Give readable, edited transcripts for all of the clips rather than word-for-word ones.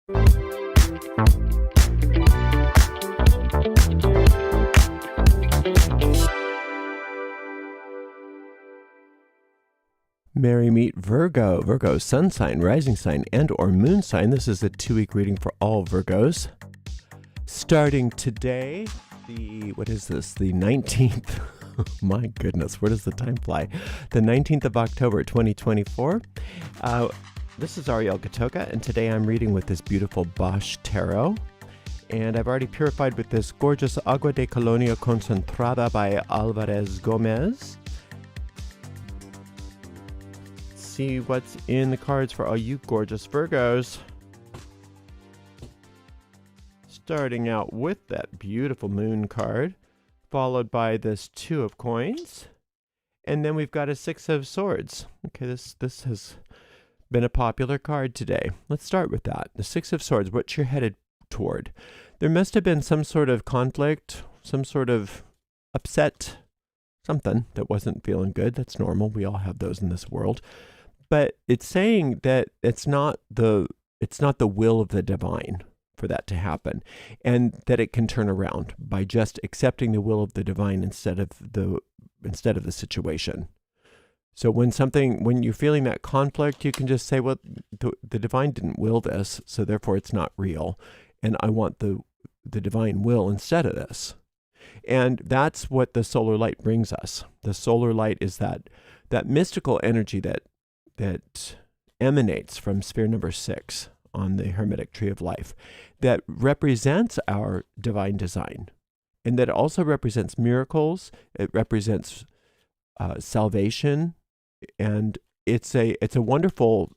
Merry meet Virgo. Virgo, sun sign, rising sign, and or moon sign. This is a 2-week reading for all Virgos. Starting today, the 19th. My goodness, where does the time fly? The 19th of October, 2024. This is Ariel, and today I'm reading with this beautiful Bosch Tarot. And I've already purified with this gorgeous Agua de Colonia Concentrada by Alvarez Gomez. See what's in the cards for all you gorgeous Virgos. Starting out with that beautiful moon card, followed by this 2 of coins, and then we've got a 6 of swords. Okay, this has been a popular card today. Let's start with that. The 6 of swords, what you're headed toward. There must have been some sort of conflict, some sort of upset, something that wasn't feeling good. That's normal. We all have those in this world. But it's saying that it's not the will of the divine for that to happen, and that it can turn around by just accepting the will of the divine instead of the situation. So when you're feeling that conflict, you can just say, well, the divine didn't will this, so therefore it's not real, and I want the divine will instead of this. And that's what the solar light brings us. The solar light is that mystical energy that emanates from sphere number 6 on the Hermetic Tree of Life, that represents our divine design, and that also represents miracles. It represents salvation, and it's a wonderful,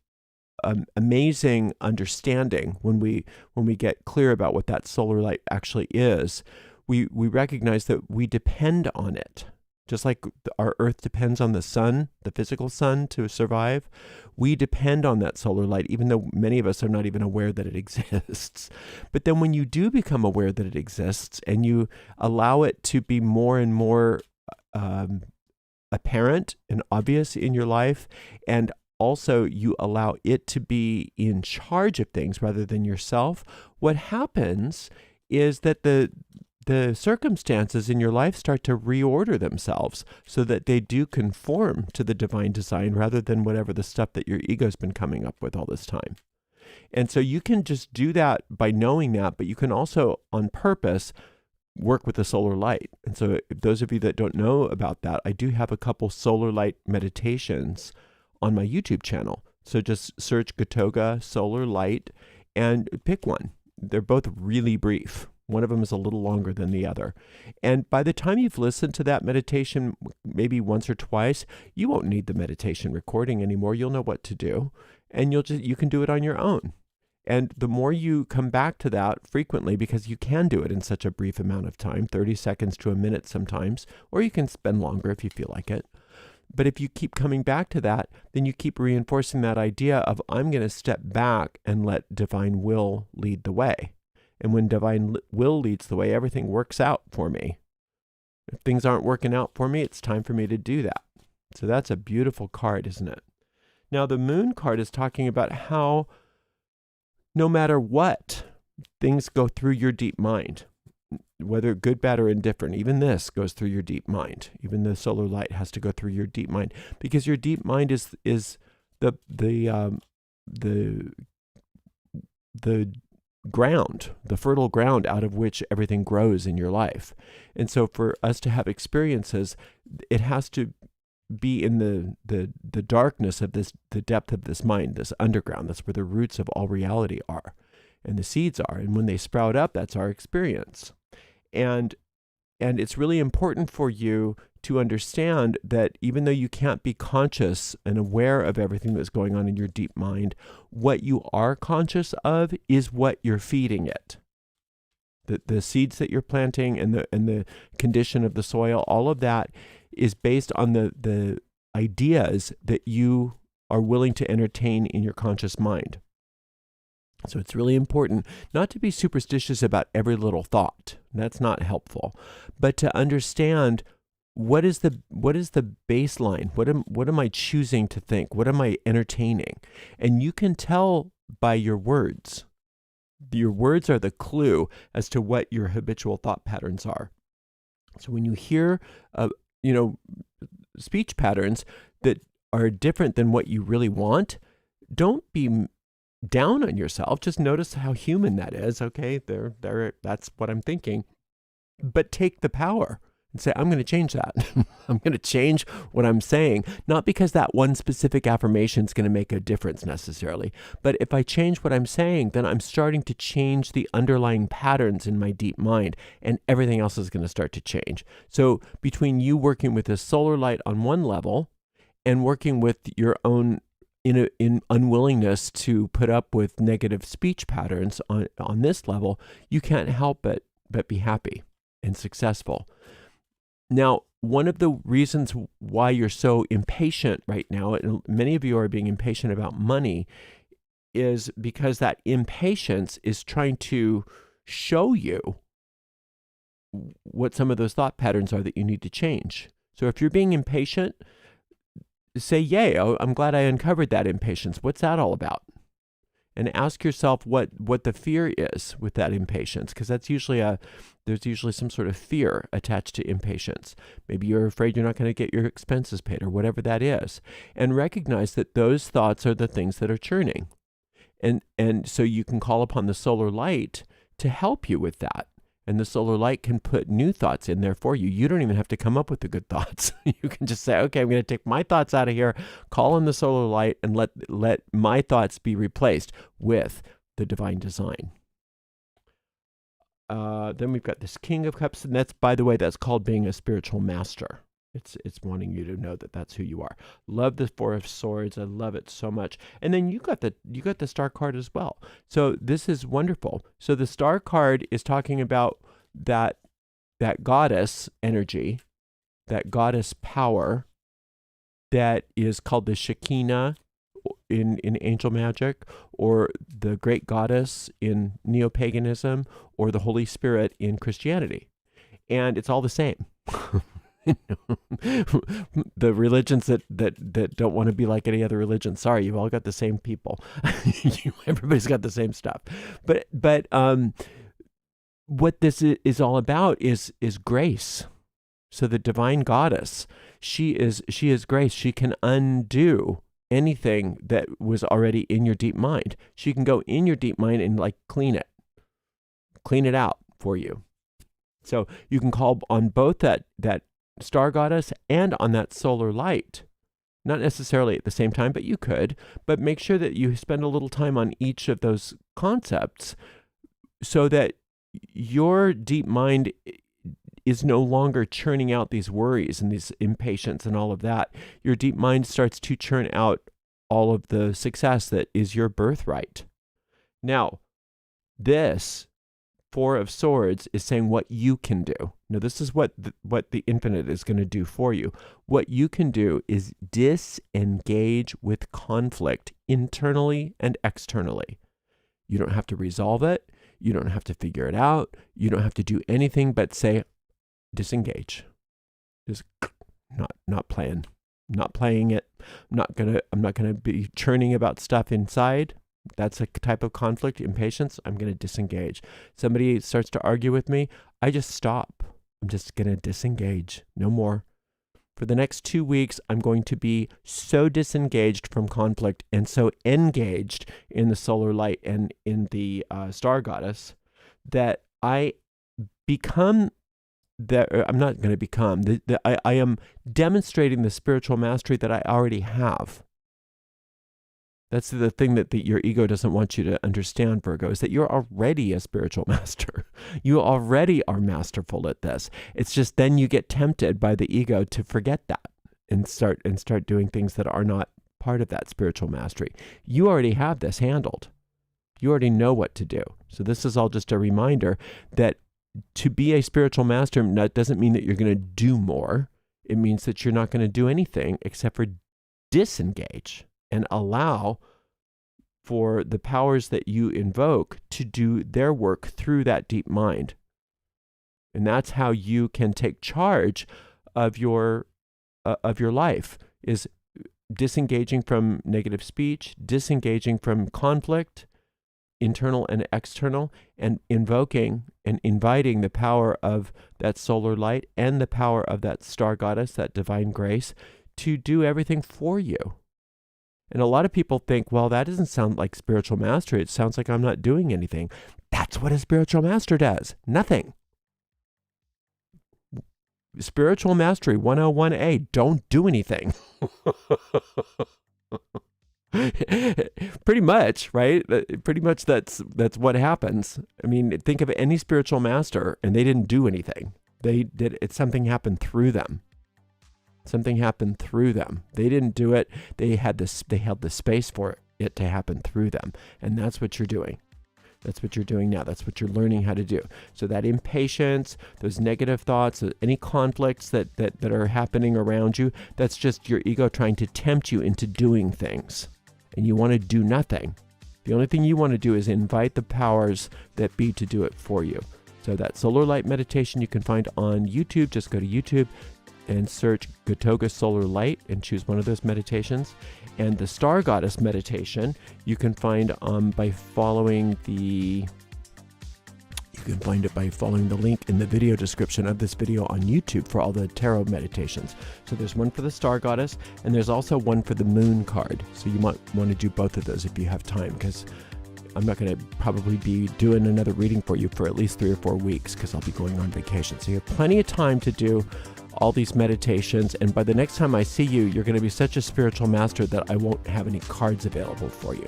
amazing understanding when we get clear about what that solar light actually is. We recognize that we depend on it. Just like our Earth depends on the sun, the physical sun, to survive, we depend on that solar light, even though many of us are not even aware that it exists. But then when you do become aware that it exists, and you allow it to be more and more apparent and obvious in your life, and also you allow it to be in charge of things rather than yourself, what happens is that the circumstances in your life start to reorder themselves so that they do conform to the divine design rather than whatever the stuff that your ego's been coming up with all this time. And so you can just do that by knowing that, but you can also, on purpose, work with the solar light. And so if those of you that don't know about that, I do have a couple solar light meditations on my YouTube channel. So just search Gotoga Solar Light and pick one. They're both really brief. One of them is a little longer than the other. And by the time you've listened to that meditation, maybe once or twice, you won't need the meditation recording anymore. You'll know what to do, and you can do it on your own. And the more you come back to that frequently, because you can do it in such a brief amount of time, 30 seconds to a minute sometimes, or you can spend longer if you feel like it. But if you keep coming back to that, then you keep reinforcing that idea of, I'm going to step back and let divine will lead the way. And when divine will leads the way, everything works out for me. If things aren't working out for me, it's time for me to do that. So that's a beautiful card, isn't it? Now, the moon card is talking about how no matter what, things go through your deep mind, whether good, bad, or indifferent. Even this goes through your deep mind. Even the solar light has to go through your deep mind, because your deep mind is the ground, the fertile ground out of which everything grows in your life. And so for us to have experiences, it has to be in the darkness of this, the depth of this mind, this underground. That's where the roots of all reality are, and the seeds are. And when they sprout up, that's our experience. And it's really important for you to understand that even though you can't be conscious and aware of everything that's going on in your deep mind, what you are conscious of is what you're feeding it. The seeds that you're planting and the condition of the soil, all of that is based on the ideas that you are willing to entertain in your conscious mind. So it's really important not to be superstitious about every little thought. That's not helpful. But to understand what is the baseline? What am I choosing to think? What am I entertaining? And you can tell by your words. Your words are the clue as to what your habitual thought patterns are. So when you hear, you know, speech patterns that are different than what you really want, don't be down on yourself. Just notice how human that is. Okay, that's what I'm thinking. But take the power and say, I'm going to change that. I'm going to change what I'm saying, not because that one specific affirmation is going to make a difference necessarily, but if I change what I'm saying, then I'm starting to change the underlying patterns in my deep mind, and everything else is going to start to change. So between you working with this solar light on one level and working with your own in unwillingness to put up with negative speech patterns on this level, you can't help but be happy and successful. Now, one of the reasons why you're so impatient right now, and many of you are being impatient about money, is because that impatience is trying to show you what some of those thought patterns are that you need to change. So if you're being impatient, say, yay, I'm glad I uncovered that impatience. What's that all about? And ask yourself what the fear is with that impatience, because that's there's usually some sort of fear attached to impatience. Maybe you're afraid you're not going to get your expenses paid or whatever that is. And recognize that those thoughts are the things that are churning. And so you can call upon the solar light to help you with that. And the solar light can put new thoughts in there for you. You don't even have to come up with the good thoughts. You can just say, okay, I'm going to take my thoughts out of here, call on the solar light, and let my thoughts be replaced with the divine design. Then we've got this King of Cups, and that's, by the way, that's called being a spiritual master. It's wanting you to know that that's who you are. Love the Four of Swords. I love it so much. And then you got the Star card as well. So this is wonderful. So the Star card is talking about that goddess energy, that goddess power that is called the Shekinah in angel magic, or the great goddess in neo-paganism, or the Holy Spirit in Christianity. And it's all the same. The religions that don't want to be like any other religion, sorry, you've all got the same people. Everybody's got the same stuff. But what this is all about is grace. So the divine goddess, she is grace. She can undo anything that was already in your deep mind. She can go in your deep mind and like clean it out for you. So you can call on both that Star goddess and on that solar light. Not necessarily at the same time, but you could. But make sure that you spend a little time on each of those concepts so that your deep mind is no longer churning out these worries and these impatience and all of that. Your deep mind starts to churn out all of the success that is your birthright. Now, this Four of Swords is saying what you can do. Now, this is what the infinite is going to do for you. What you can do is disengage with conflict internally and externally. You don't have to resolve it. You don't have to figure it out. You don't have to do anything but say, disengage. Just not playing it. I'm not gonna be churning about stuff inside. That's a type of conflict, impatience. I'm going to disengage. Somebody starts to argue with me, I just stop. I'm just going to disengage. No more. For the next 2 weeks, I'm going to be so disengaged from conflict and so engaged in the solar light and in the Star goddess that I become I'm not going to become. I am demonstrating the spiritual mastery that I already have. That's the thing that your ego doesn't want you to understand, Virgo, is that you're already a spiritual master. You already are masterful at this. It's just then you get tempted by the ego to forget that and start doing things that are not part of that spiritual mastery. You already have this handled. You already know what to do. So this is all just a reminder that to be a spiritual master, that doesn't mean that you're going to do more. It means that you're not going to do anything except for disengage and allow for the powers that you invoke to do their work through that deep mind. And that's how you can take charge of your life, is disengaging from negative speech, disengaging from conflict, internal and external, and invoking and inviting the power of that solar light and the power of that star goddess, that divine grace, to do everything for you. And a lot of people think, well, that doesn't sound like spiritual mastery. It sounds like I'm not doing anything. That's what a spiritual master does. Nothing. Spiritual mastery 101A, don't do anything. Pretty much, right? Pretty much that's what happens. I mean, think of any spiritual master and they didn't do anything. Something happened through them. Something happened through them. They didn't do it. They held the space for it to happen through them. And that's what you're doing. That's what you're doing now. That's what you're learning how to do. So that impatience, those negative thoughts, any conflicts that are happening around you, that's just your ego trying to tempt you into doing things. And you want to do nothing. The only thing you want to do is invite the powers that be to do it for you. So that solar light meditation you can find on YouTube. Just go to YouTube and search Gotoga Solar Light and choose one of those meditations. And the Star Goddess meditation you can find by following the link in the video description of this video on YouTube for all the tarot meditations. So there's one for the Star Goddess, and there's also one for the Moon card. So you might want to do both of those if you have time, because I'm not going to probably be doing another reading for you for at least 3 or 4 weeks, because I'll be going on vacation. So you have plenty of time to do all these meditations, and by the next time I see you, you're going to be such a spiritual master that I won't have any cards available for you.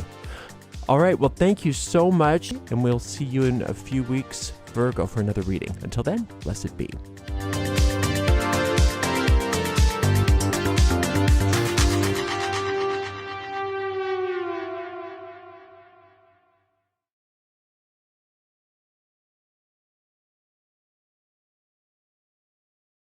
All right, well, thank you so much, and we'll see you in a few weeks, Virgo, for another reading. Until then, blessed be.